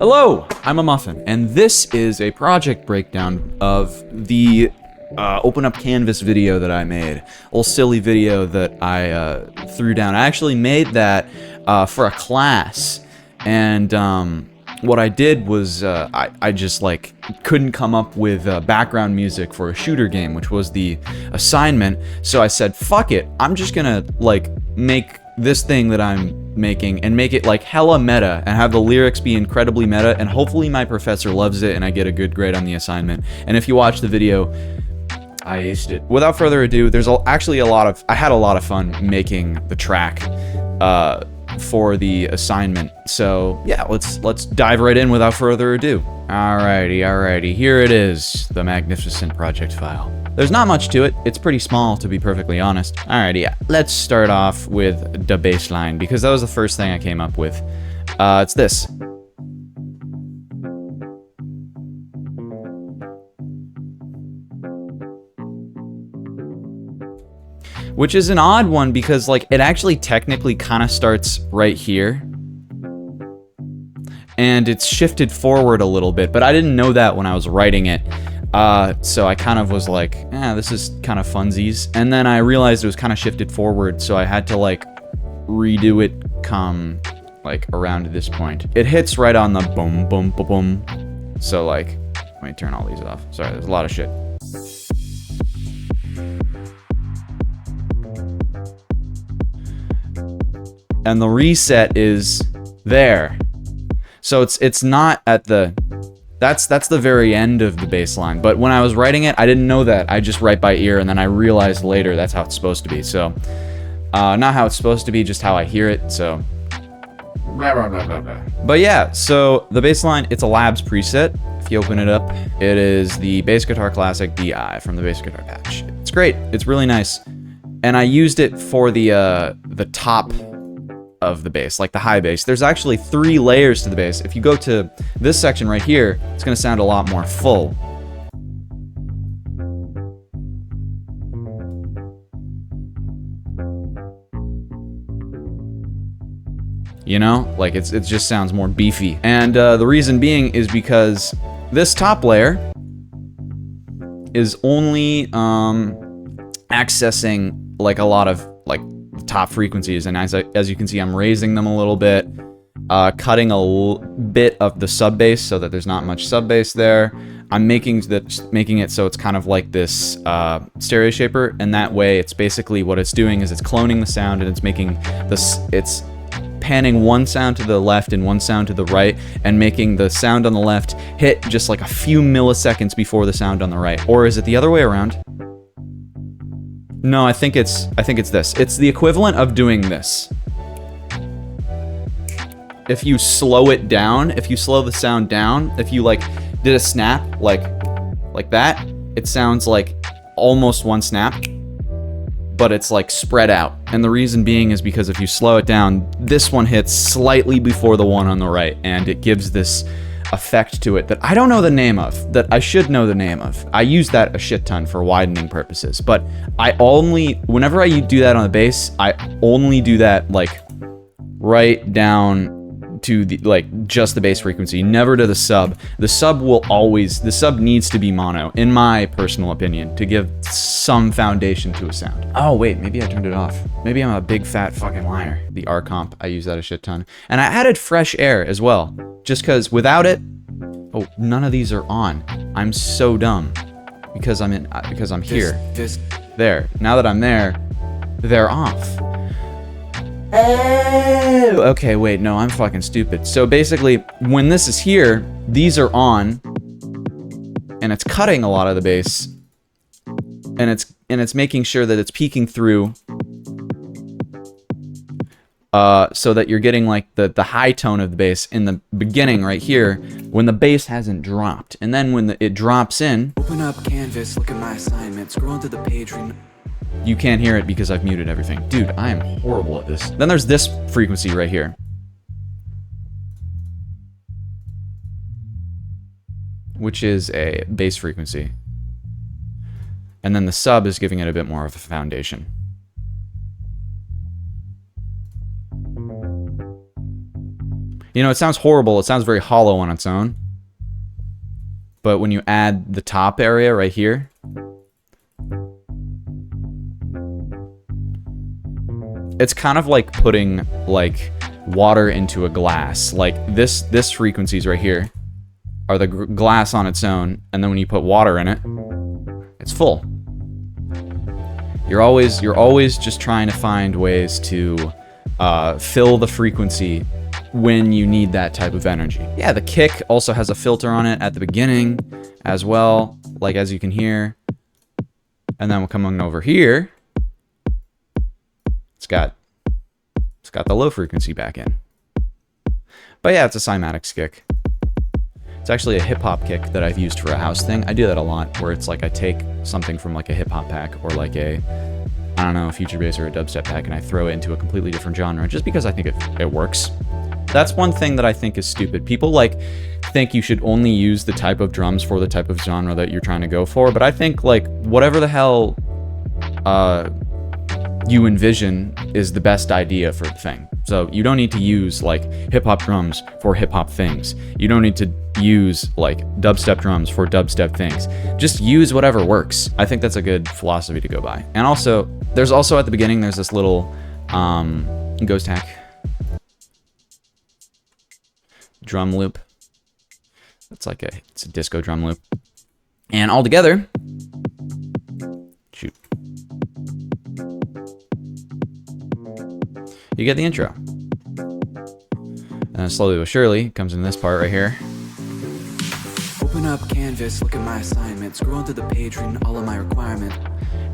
Hello, I'm a Muffin, and this is a project breakdown of the Open Up Canvas video that I made. A little silly video that I threw down. I actually made that for a class, and what I did was I just like couldn't come up with background music for a shooter game, which was the assignment. So I said, fuck it, I'm just gonna like make this thing that I'm making and make it like hella meta and have the lyrics be incredibly meta, and hopefully my professor loves it and I get a good grade on the assignment. And if you watch the video, I aced it. Without further ado, there's actually I had a lot of fun making the track for the assignment. So yeah, let's dive right in without further ado. Alrighty, here it is, the magnificent project file. There's not much to it. It's pretty small, to be perfectly honest. Alrighty, yeah. Let's start off with the bass line, because that was the first thing I came up with. It's this. Which is an odd one, because like it actually technically kind of starts right here. And it's shifted forward a little bit, but I didn't know that when I was writing it. So I kind of was like, this is kind of funsies. And then I realized it was kind of shifted forward, so I had to like redo it come like around to this point. It hits right on the boom, boom, boom, boom. So like, let me turn all these off. Sorry, there's a lot of shit. And the reset is there. So it's not at the... That's the very end of the bass line. But when I was writing it, I didn't know that. I just write by ear, and then I realized later that's how it's supposed to be. So, not how it's supposed to be, just how I hear it, so... But yeah, so the bass line, it's a Labs preset. If you open it up, it is the Bass Guitar Classic DI from the Bass Guitar Patch. It's great. It's really nice. And I used it for the top of the bass, like the high bass. There's actually 3 layers to the bass. If you go to this section right here, it's going to sound a lot more full. You know, like it just sounds more beefy. And the reason being is because this top layer is only accessing like a lot of like top frequencies, and as you can see, I'm raising them a little bit, cutting a bit of the sub bass so that there's not much sub bass there. I'm making it so it's kind of like this stereo shaper, and that way it's basically what it's doing is it's cloning the sound, and it's making this, it's panning one sound to the left and one sound to the right, and making the sound on the left hit just like a few milliseconds before the sound on the right. Or is it the other way around? No, I think it's this. It's the equivalent of doing this. If you slow it down, if you slow the sound down, if you like did a snap like that, it sounds like almost one snap, but it's like spread out. And the reason being is because if you slow it down, this one hits slightly before the one on the right, and it gives this effect to it that I don't know the name of, that I should know the name of. I use that a shit ton for widening purposes, but whenever I do that on the bass, I only do that like right down to the like just the bass frequency, never to the sub. The sub needs to be mono, in my personal opinion, to give some foundation to a sound. Oh wait, maybe I turned it off. Maybe I'm a big fat fucking liar. The R comp, I use that a shit ton. And I added fresh air as well, just because without it, oh, none of these are on. I'm so dumb because I'm here. There. Now that I'm there, they're off. Oh, okay, wait, no, I'm fucking stupid. So basically, when this is here, these are on, and it's cutting a lot of the bass, and it's making sure that it's peeking through, so that you're getting like the high tone of the bass in the beginning right here, when the bass hasn't dropped, and then when it drops in. Open up Canvas, look at my assignment, scroll to the page. You can't hear it because I've muted everything. Dude, I am horrible at this. Then there's this frequency right here, which is a bass frequency. And then the sub is giving it a bit more of a foundation. You know, it sounds horrible. It sounds very hollow on its own. But when you add the top area right here, it's kind of like putting like water into a glass. Like this frequencies right here are the glass on its own, and then when you put water in it, it's full. You're always just trying to find ways to fill the frequency when you need that type of energy. Yeah, the kick also has a filter on it at the beginning as well, like as you can hear. And then we're coming over here. It's got the low frequency back in. But yeah, it's a cymatics kick. It's actually a hip-hop kick that I've used for a house thing. I do that a lot, where it's like I take something from like a hip-hop pack or like a, I don't know, a future bass or a dubstep pack, and I throw it into a completely different genre just because I think it works. That's one thing that I think is stupid. People like think you should only use the type of drums for the type of genre that you're trying to go for, but I think like whatever the hell you envision is the best idea for the thing. So you don't need to use like hip-hop drums for hip-hop things. You don't need to use like dubstep drums for dubstep things. Just use whatever works. I think that's a good philosophy to go by. And also, there's also at the beginning, there's this little ghost hack drum loop. It's a disco drum loop. And all together, shoot, you get the intro. And slowly but surely, it comes in this part right here. Open up Canvas, look at my assignment. Scroll to the page, reading all of my requirement.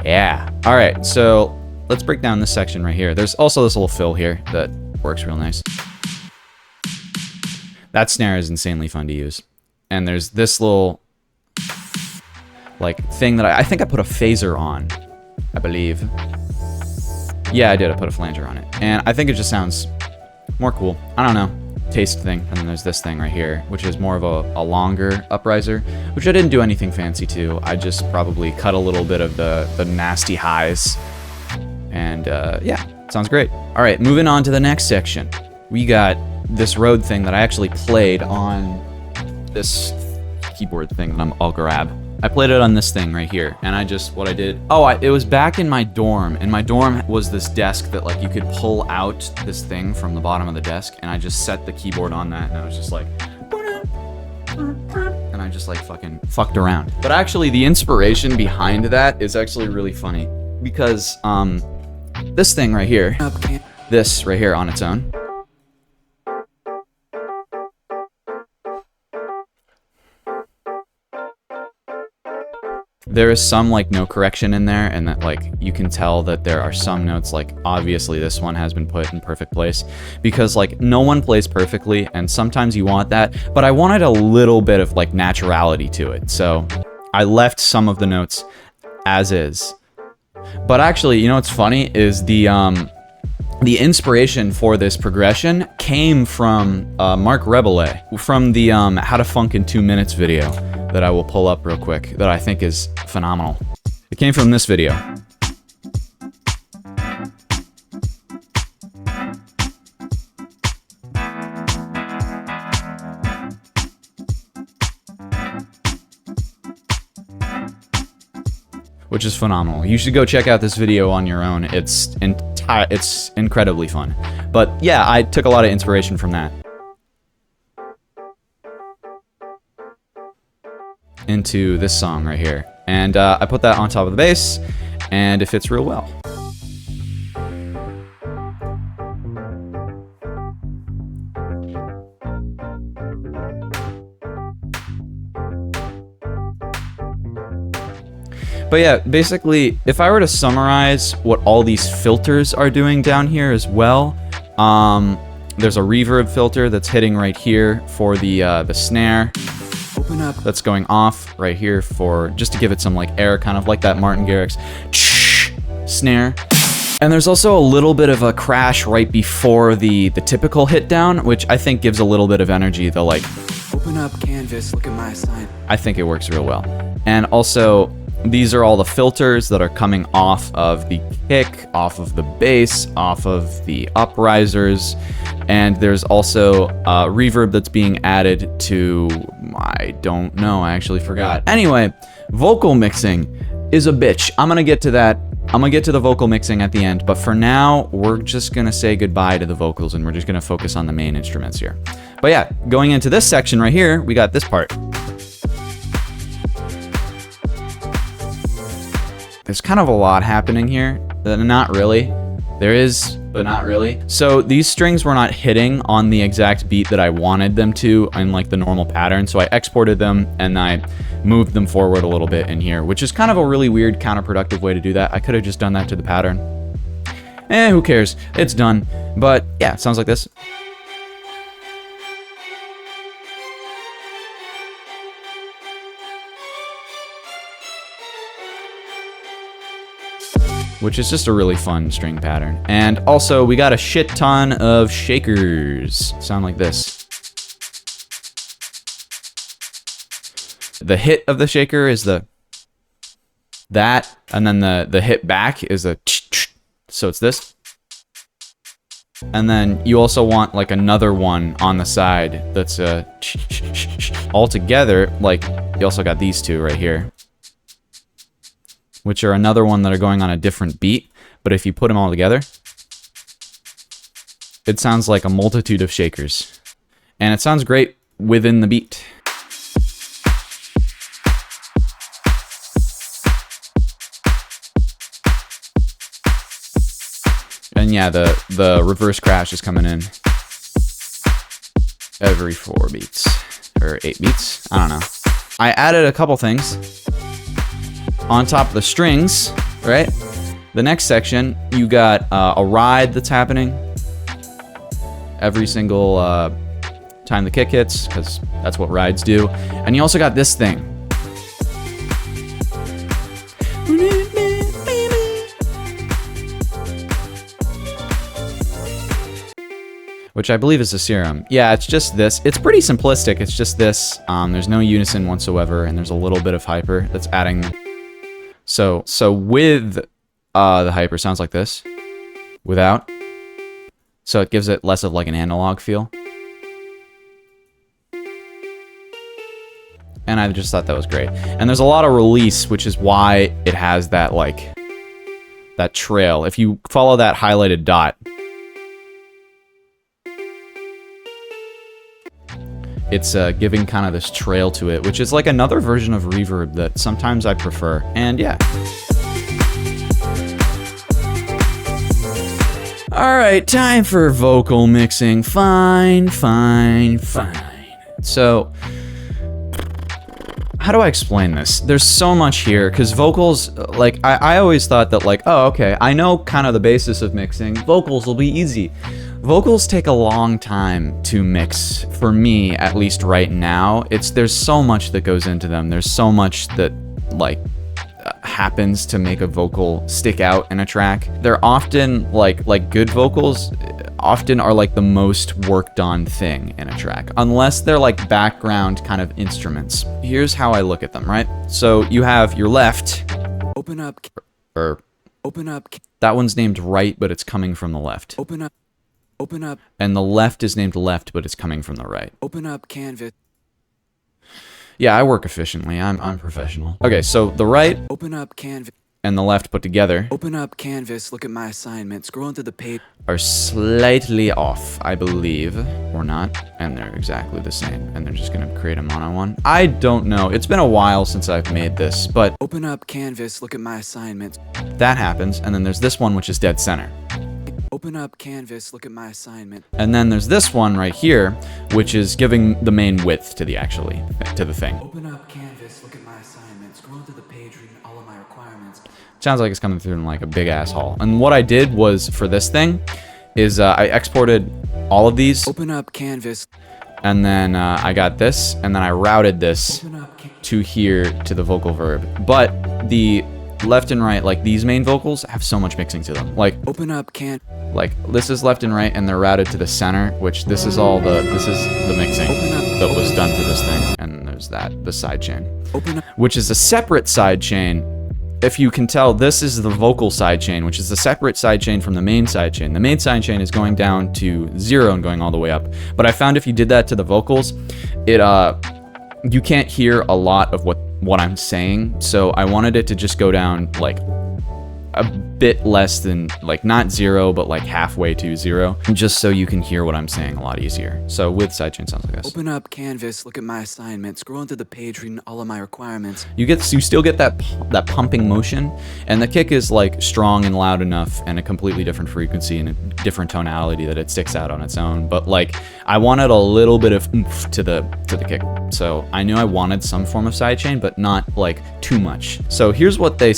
Yeah. All right, so let's break down this section right here. There's also this little fill here that works real nice. That snare is insanely fun to use. And there's this little like thing that I think I put a phaser on, I believe. Yeah, I did. I put a flanger on it. And I think it just sounds more cool. I don't know. Taste thing. And then there's this thing right here, which is more of a longer upriser, which I didn't do anything fancy to. I just probably cut a little bit of the nasty highs. And yeah, sounds great. All right, moving on to the next section. We got this Rode thing that I actually played on this keyboard thing that I'll grab. I played it on this thing right here, and what I did, it was back in my dorm, and my dorm was this desk that like you could pull out this thing from the bottom of the desk, and I just set the keyboard on that, and I was just like, and I just like fucking fucked around. But actually the inspiration behind that is actually really funny, because this thing right here, this right here on its own, there is some like note correction in there, and that like you can tell that there are some notes, like obviously this one has been put in perfect place, because like no one plays perfectly, and sometimes you want that, but I wanted a little bit of like naturality to it, so I left some of the notes as is. But actually, you know what's funny is the inspiration for this progression came from Mark Rebele from the How to Funk in 2 Minutes video that I will pull up real quick, that I think is phenomenal. It came from this video. Which is phenomenal. You should go check out this video on your own. It's incredibly fun. But yeah, I took a lot of inspiration from that into this song right here, and I put that on top of the bass, and it fits real well. But yeah, basically, if I were to summarize what all these filters are doing down here as well, there's a reverb filter that's hitting right here for the snare. Open up. That's going off right here for just to give it some like air, kind of like that Martin Garrix snare. And there's also a little bit of a crash right before the typical hit down, which I think gives a little bit of energy. Open up Canvas, look at my assignment. I think it works real well. And also These are all the filters that are coming off of the kick, off of the bass, off of the uprisers, and there's also reverb that's being added to, I don't know, I actually forgot. Anyway, vocal mixing is a bitch. I'm gonna get to that. I'm gonna get to the vocal mixing at the end, but for now, we're just gonna say goodbye to the vocals and we're just gonna focus on the main instruments here. But yeah, going into this section right here, we got this part. There's kind of a lot happening here. Not really. There is, but not really. So these strings were not hitting on the exact beat that I wanted them to in like the normal pattern. So I exported them and I moved them forward a little bit in here, which is kind of a really weird counterproductive way to do that. I could have just done that to the pattern. Who cares? It's done. But yeah, it sounds like this. Which is just a really fun string pattern. And also, we got a shit ton of shakers. Sound like this. The hit of the shaker is that, and then the hit back is a so it's this. And then you also want like another one on the side that's a all together. Like, you also got these two right here, which are another one that are going on a different beat, but if you put them all together, it sounds like a multitude of shakers. And it sounds great within the beat. And yeah, the reverse crash is coming in every 4 beats, or 8 beats, I don't know. I added a couple things on top of the strings, right? The next section, you got a ride that's happening every single time the kick hits, because that's what rides do. And you also got this thing. Which I believe is a serum. Yeah, it's just this. It's pretty simplistic. It's just this. There's no unison whatsoever, and there's a little bit of hyper that's adding. So with the hyper, sounds like this. Without. So it gives it less of like an analog feel. And I just thought that was great. And there's a lot of release, which is why it has that like that trail. If you follow that highlighted dot, it's giving kind of this trail to it, which is like another version of reverb that sometimes I prefer. And yeah. All right, time for vocal mixing. Fine. So, how do I explain this? There's so much here, because vocals, like, I always thought that, like, oh, okay, I know kind of the basis of mixing. Vocals will be easy. Vocals take a long time to mix, for me, at least right now. There's so much that goes into them. There's so much that, like, happens to make a vocal stick out in a track. They're often, like good vocals, often are like the most worked on thing in a track, unless they're like background kind of instruments. Here's how I look at them, right? So you have your left. Open up. Open up. That one's named right, but it's coming from the left. Open up. Open up. And the left is named left, but it's coming from the right. Open up canvas. Yeah, I work efficiently. I'm professional. Okay, so the right Open up canvas. and the left put together Open up canvas. Look at my assignment. Scroll into the page. are slightly off, I believe, or not, and they're exactly the same, and they're just gonna create a mono one. I don't know. It's been a while since I've made this, but Open up canvas. Look at my assignment. that happens, and then there's this one, which is dead center. Open up canvas. Look at my assignment. And then there's this one right here, which is giving the main width to the thing. Open up canvas. Look at my assignment. Scroll into the page. Read all of my requirements. Sounds like it's coming through in like a big ass haul. And what I did was, for this thing, is I exported all of these, Open up canvas. and then I got this, and then I routed this Open up to here to the vocal verb. But the left and right, like these main vocals, have so much mixing to them. Like this is left and right, and they're routed to the center, which this is the mixing that was done for this thing. And there's the side chain, Open up. which is a separate side chain if you can tell, this is the vocal sidechain, which is the separate sidechain from the main sidechain. The main sidechain is going down to 0 and going all the way up. But I found if you did that to the vocals, you can't hear a lot of what I'm saying. So I wanted it to just go down like a bit less than, like, not 0, but like halfway to 0, just so you can hear what I'm saying a lot easier. So with sidechain sounds like this. Open up Canvas, look at my assignment, scroll into the page, reading all of my requirements. You still get that pumping motion, and the kick is like strong and loud enough and a completely different frequency and a different tonality that it sticks out on its own. But like, I wanted a little bit of oomph to the kick. So I knew I wanted some form of sidechain, but not like too much. So here's what the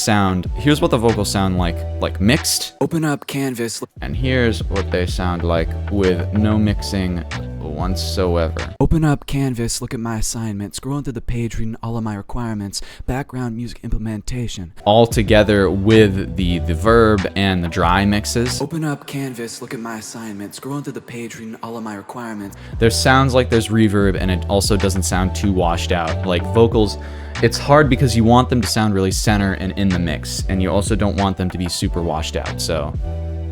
vocals sound like mixed. Open up Canvas. And here's what they sound like with no mixing whatsoever. Open up Canvas, look at my assignment, scroll into the page, reading all of my requirements, background music implementation. All together with the verb and the dry mixes. Open up Canvas, look at my assignment, scroll into the page, reading all of my requirements. There sounds like there's reverb, and it also doesn't sound too washed out. Like vocals, it's hard because you want them to sound really center and in the mix, and you also don't want them to be super washed out. So,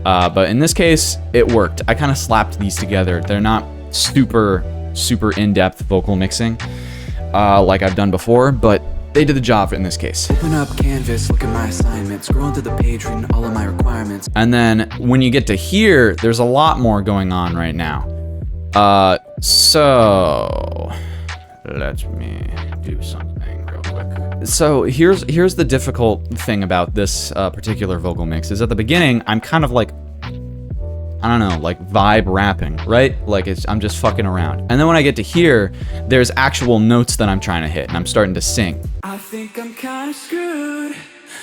but in this case, it worked. I kind of slapped these together. They're not super in-depth vocal mixing like I've done before, but they did the job in this case. Open up Canvas, look at my assignment, scroll into the page, reading all of my requirements. And then when you get to here, there's a lot more going on right now. So let me do something real quick. So here's the difficult thing about this particular vocal mix is at the beginning, I'm kind of like, I don't know, like vibe rapping, right? Like I'm just fucking around. And then when I get to here, there's actual notes that I'm trying to hit and I'm starting to sing. I think I'm kind of screwed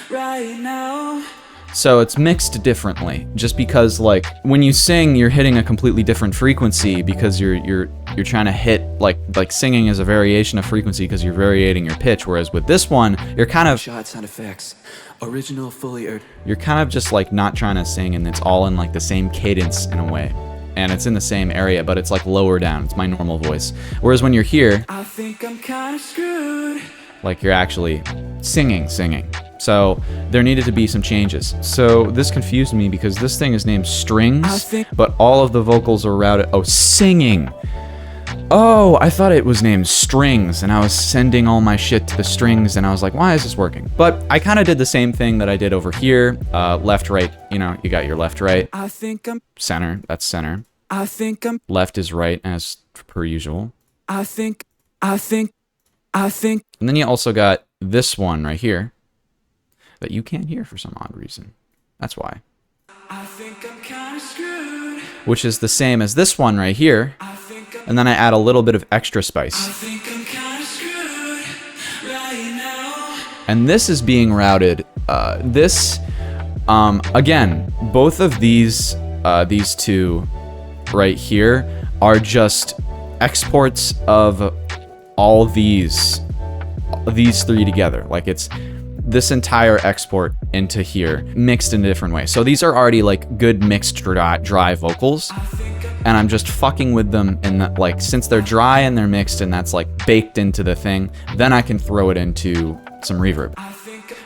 right now. So it's mixed differently, just because like when you sing, you're hitting a completely different frequency because you're trying to hit like singing is a variation of frequency because you're variating your pitch. Whereas with this one, you're kind of shot sound effects, original fully earned. You're kind of just like not trying to sing, and it's all in like the same cadence in a way, and it's in the same area, but it's like lower down. It's my normal voice. Whereas when you're here, I think I'm kind of screwed. Like you're actually singing. So there needed to be some changes. So this confused me because this thing is named Strings, but all of the vocals are routed. Oh, singing. Oh, I thought it was named Strings, and I was sending all my shit to the strings, and I was like, why is this working? But I kind of did the same thing that I did over here. Left, right, you know, you got your left, right. I think I'm center, that's center. I think I'm left is right, as per usual. I think. And then you also got this one right here that you can't hear for some odd reason. That's why. I think I'm kind of screwed. Which is the same as this one right here. And then I add a little bit of extra spice. I think I'm kind of screwed right now. And this is being routed. Again, both of these two right here are just exports of all these three together. Like it's this entire export into here mixed in a different way. So these are already like good mixed dry vocals, and I'm just fucking with them in that, like, since they're dry and they're mixed and that's like baked into the thing, then I can throw it into some reverb.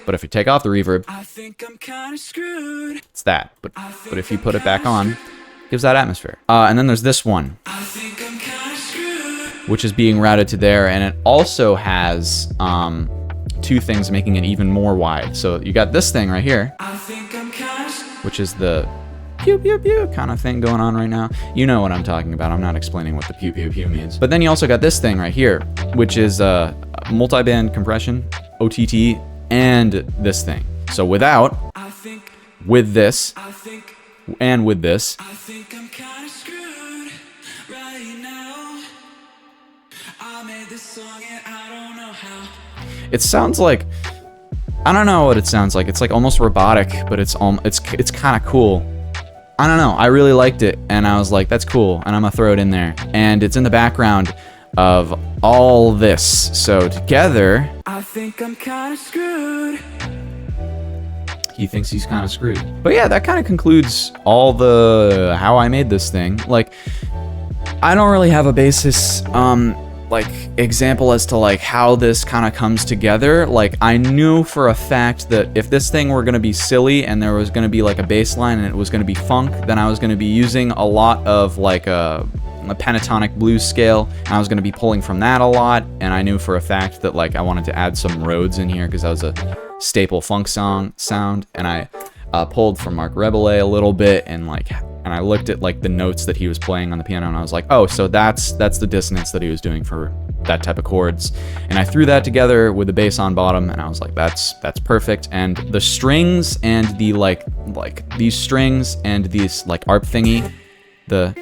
But if you take off the reverb, I think I'm kind of screwed. It's that. But if you put it back on, it gives that atmosphere. And then there's this one, I think I'm kind of screwed. which is being routed to there, and it also has two things making it even more wide. So you got this thing right here, I think I'm kind of which is the pew pew pew kind of thing going on right now. You know what I'm talking about. I'm not explaining what the pew pew pew means. But then you also got this thing right here, which is multi-band compression, OTT, and this thing. So without, I think with this, I think and with this, I think I'm kind of screwed right now. I made this song and I don't know how. it sounds like, I don't know what it sounds like. It's like almost robotic, but it's kind of cool. I don't know. I really liked it, and I was like, that's cool, and I'm gonna throw it in there. And it's in the background of all this. So together, I think I'm kind of screwed. he thinks he's kind of screwed. But yeah, that kind of concludes all the how I made this thing. Like, I don't really have a basis like example as to like how this kind of comes together. Like I knew for a fact that if this thing were going to be silly and there was going to be like a bass line and it was going to be funk, then I was going to be using a lot of like a pentatonic blues scale, and I was going to be pulling from that a lot. And I knew for a fact that like I wanted to add some Rhodes in here because that was a staple funk sound, and I pulled from Marc Rebillet a little bit, and I looked at like the notes that he was playing on the piano, and I was like, oh, so that's the dissonance that he was doing for that type of chords. And I threw that together with the bass on bottom, and I was like, that's perfect. And the strings and the like these strings and these like ARP thingy, the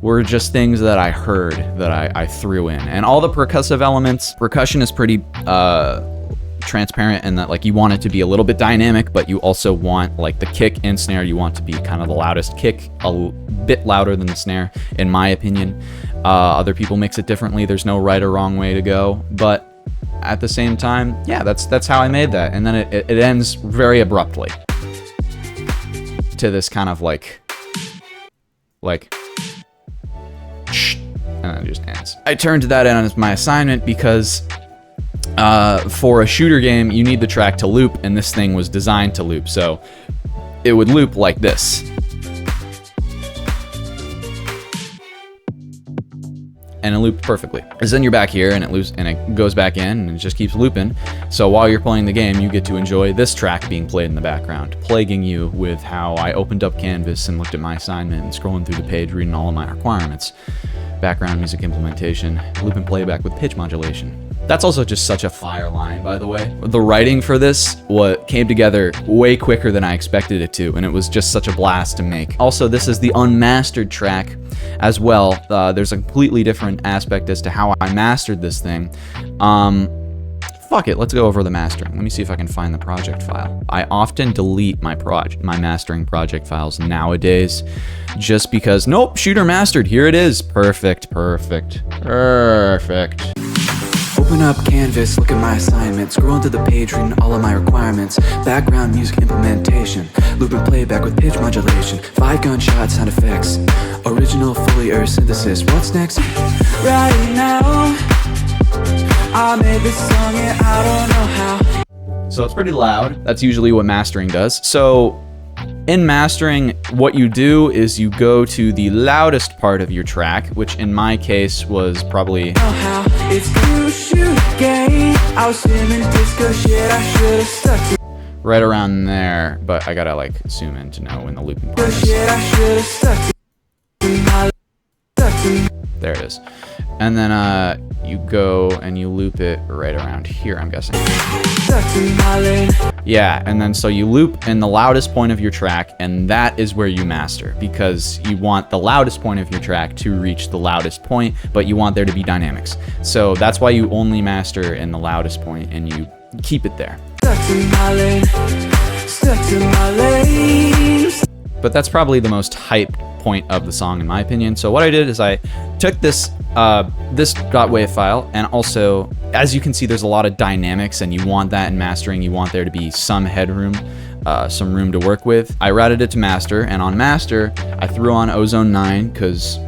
were just things that I heard that I threw in. And all the percussive elements, percussion is pretty transparent in that like you want it to be a little bit dynamic, but you also want like the kick and snare, you want to be kind of the loudest kick, a bit louder than the snare, in my opinion. Other people mix it differently. There's no right or wrong way to go, but at the same time, yeah, that's how I made that. And then it ends very abruptly to this kind of like and then it just ends. I turned that in as my assignment because for a shooter game, you need the track to loop, and this thing was designed to loop, so it would loop like this. And it looped perfectly. Because then you're back here, and it goes back in, and it just keeps looping. So while you're playing the game, you get to enjoy this track being played in the background, plaguing you with how I opened up Canvas and looked at my assignment and scrolling through the page, reading all of my requirements. Background music implementation, loop and playback with pitch modulation. That's also just such a fire line, by the way. The writing for this came together way quicker than I expected it to, and it was just such a blast to make. Also, this is the unmastered track as well. There's a completely different aspect as to how I mastered this thing. Fuck it, let's go over the mastering. Let me see if I can find the project file. I often delete my mastering project files nowadays just because, nope, shooter mastered, here it is. Perfect. Open up Canvas, look at my assignment, scroll into the page, reading all of my requirements. Background music implementation, loop and playback with pitch modulation, 5 gunshot sound effects, original Fourier synthesis. What's next? Right now, I made this song and I don't know how. So it's pretty loud. That's usually what mastering does. So in mastering, what you do is you go to the loudest part of your track, which in my case was probably right around there, but I gotta like zoom in to know when the looping part is. There it is. And then you go and you loop it right around here, I'm guessing. Yeah, and then so you loop in the loudest point of your track, and that is where you master, because you want the loudest point of your track to reach the loudest point, but you want there to be dynamics. So that's why you only master in the loudest point, and you keep it there. But that's probably the most hyped point of the song in my opinion. So what I did is I took this .wav file, and also, as you can see, there's a lot of dynamics, and you want that in mastering. You want there to be some headroom, some room to work with. I routed it to master, and on master, I threw on Ozone 9 because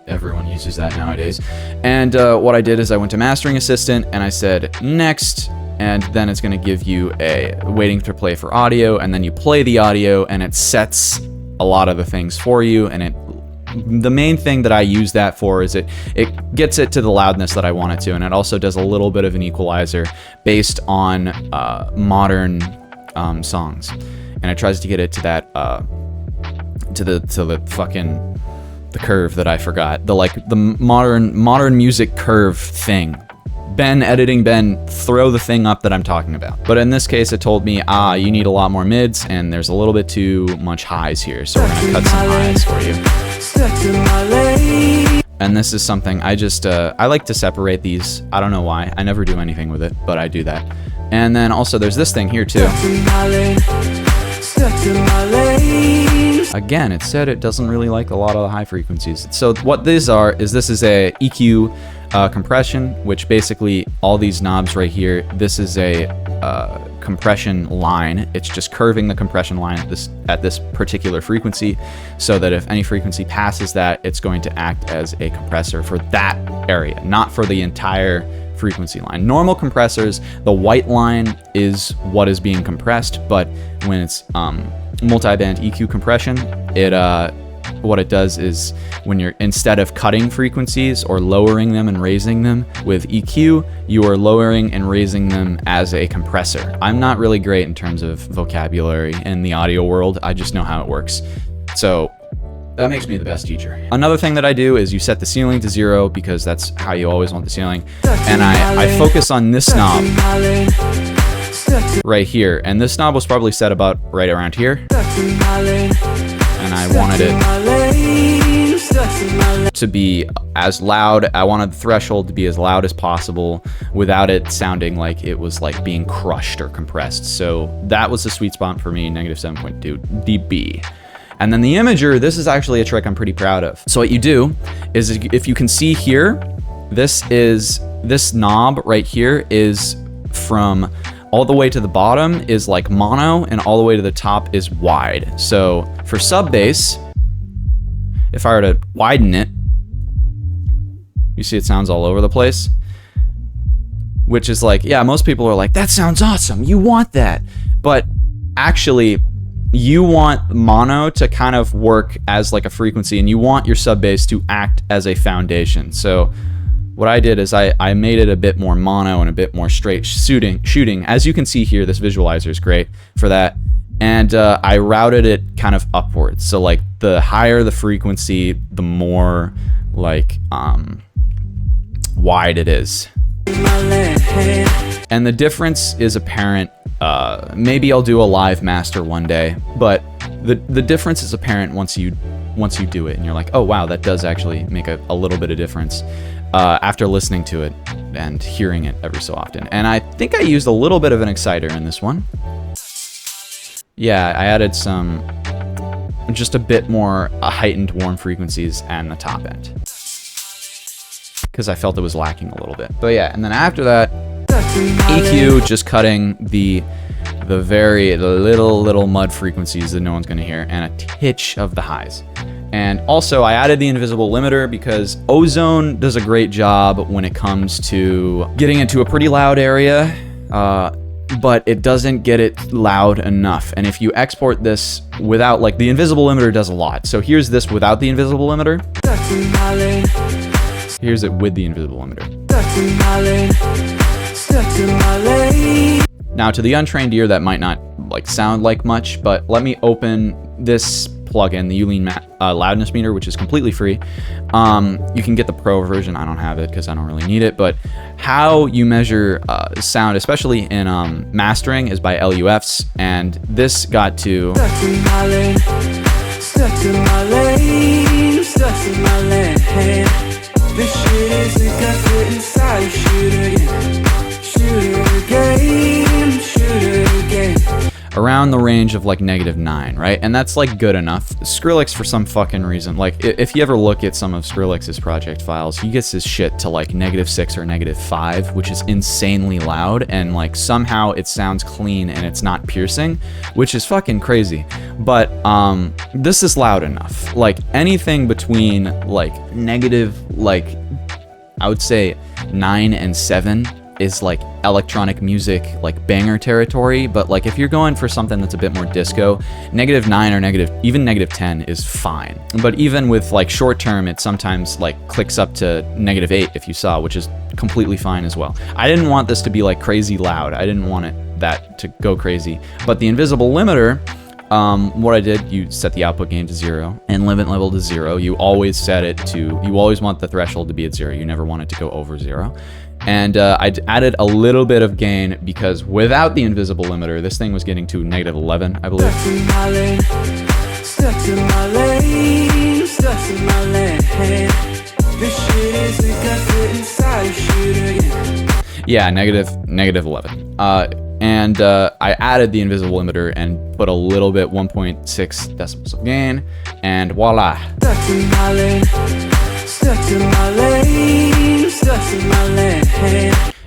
everyone uses that nowadays. And what I did is I went to Mastering Assistant, and I said next, and then it's going to give you a waiting to play for audio, and then you play the audio, and it sets a lot of the things for you. And the main thing that I use that for is it gets it to the loudness that I want it to, and it also does a little bit of an equalizer based on modern songs, and it tries to get it to that to the fucking the curve that I forgot, the modern music curve thing. Editing Ben, throw the thing up that I'm talking about. But in this case, it told me, you need a lot more mids, and there's a little bit too much highs here, so we're gonna cut some highs for you. And this is something I just, I like to separate these. I don't know why. I never do anything with it, but I do that. And then also there's this thing here too. Again, it said it doesn't really like a lot of the high frequencies. So what these are is this is a EQ compression, which basically all these knobs right here, this is a compression line. It's just curving the compression line at this particular frequency, so that if any frequency passes that, it's going to act as a compressor for that area, not for the entire frequency line. Normal compressors, the white line is what is being compressed, but when it's multi-band EQ compression, what it does is, when you're, instead of cutting frequencies or lowering them and raising them with EQ, you are lowering and raising them as a compressor. I'm not really great in terms of vocabulary in the audio world. I just know how it works. So that makes me the best teacher. Another thing that I do is you set the ceiling to 0, because that's how you always want the ceiling. And I focus on this knob right here. And this knob was probably set about right around here. And I wanted it to be as loud. I wanted the threshold to be as loud as possible without it sounding like it was like being crushed or compressed. So that was the sweet spot for me, -7.2 dB. And then the imager, this is actually a trick I'm pretty proud of. So what you do is, if you can see here, this knob right here is from all the way to the bottom is like mono, and all the way to the top is wide. So for sub bass, if I were to widen it, you see it sounds all over the place, which is like, yeah, most people are like, that sounds awesome, you want that. But actually, you want mono to kind of work as like a frequency, and you want your sub bass to act as a foundation. So what I did is I made it a bit more mono and a bit more straight shooting. As you can see here, this visualizer is great for that. And I routed it kind of upwards. So like the higher the frequency, the more like wide it is. And the difference is apparent. Maybe I'll do a live master one day, but the difference is apparent once you do it, and you're like, oh wow, that does actually make a little bit of difference after listening to it and hearing it every so often. And I think I used a little bit of an exciter in this one. Yeah, I added just a bit more heightened warm frequencies and the top end, because I felt it was lacking a little bit. But yeah, and then after that, EQ, just cutting the little mud frequencies that no one's gonna hear, and a titch of the highs. And also I added the invisible limiter, because Ozone does a great job when it comes to getting into a pretty loud area, but it doesn't get it loud enough. And if you export this without, like, the invisible limiter does a lot. So here's this without the invisible limiter. Here's it with the invisible limiter. Now, to the untrained ear, that might not like sound like much, but let me open this plugin, the Ulean loudness meter, which is completely free. You can get the pro version. I don't have it because I don't really need it, but how you measure sound, especially in mastering, is by LUFs, and this got to around the range of like -9, right? And that's like good enough. Skrillex, for some fucking reason, like if you ever look at some of Skrillex's project files, he gets his shit to like -6 or -5, which is insanely loud, and like somehow it sounds clean and it's not piercing, which is fucking crazy. But this is loud enough. Like anything between like I would say 9 and 7 is like electronic music, like banger territory. But like if you're going for something that's a bit more disco, -9 or even -10 is fine. But even with like short term, it sometimes like clicks up to -8 if you saw, which is completely fine as well. I didn't want this to be like crazy loud. I didn't want that to go crazy. But the invisible limiter, what I did, you set the output gain to 0 and limit level to 0. You always want the threshold to be at 0. You never want it to go over 0. And I added a little bit of gain, because without the invisible limiter, this thing was getting to -11, I believe. Yeah, -11. And I added the invisible limiter and put a little bit, 1.6 decibels of gain, and voila.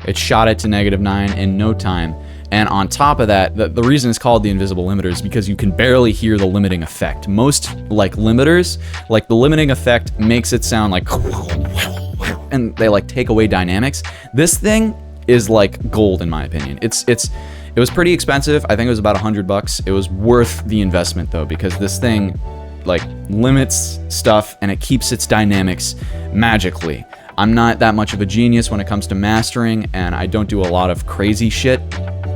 It shot it to -9 in no time. And on top of that, the reason it's called the invisible limiter is because you can barely hear the limiting effect. Most like limiters, like the limiting effect makes it sound like, and they like take away dynamics. This thing is like gold in my opinion. It was pretty expensive. I think it was about $100. It was worth the investment though, because this thing like limits stuff and it keeps its dynamics magically. I'm not that much of a genius when it comes to mastering, and I don't do a lot of crazy shit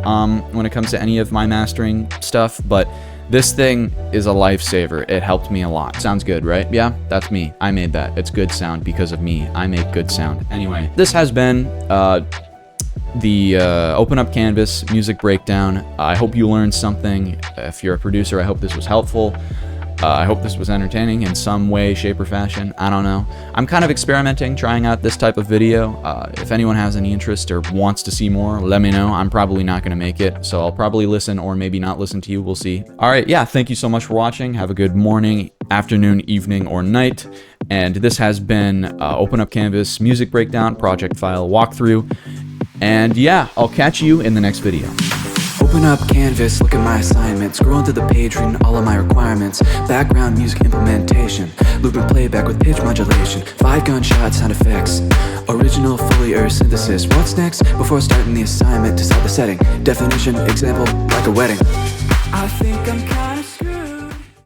when it comes to any of my mastering stuff, but this thing is a lifesaver. It helped me a lot. Sounds good, right? Yeah, that's me. I made that. It's good sound because of me. I make good sound. Anyway, this has been the Open Up Canvas music breakdown. I hope you learned something. If you're a producer, I hope this was helpful. I hope this was entertaining in some way, shape, or fashion. I don't know. I'm kind of experimenting, trying out this type of video. If anyone has any interest or wants to see more, let me know. I'm probably not going to make it, so I'll probably listen or maybe not listen to you. We'll see. All right, yeah, thank you so much for watching. Have a good morning, afternoon, evening, or night. And this has been Open Up Canvas music breakdown, project file walkthrough. And yeah, I'll catch you in the next video. Open up Canvas, look at my assignment. Scrolling through the page, reading all of my requirements. Background music implementation, loop and playback with pitch modulation. 5 gunshot sound effects, original Fourier synthesis. What's next? Before starting the assignment, to set the setting. Definition, example, like a wedding. I think I'm kind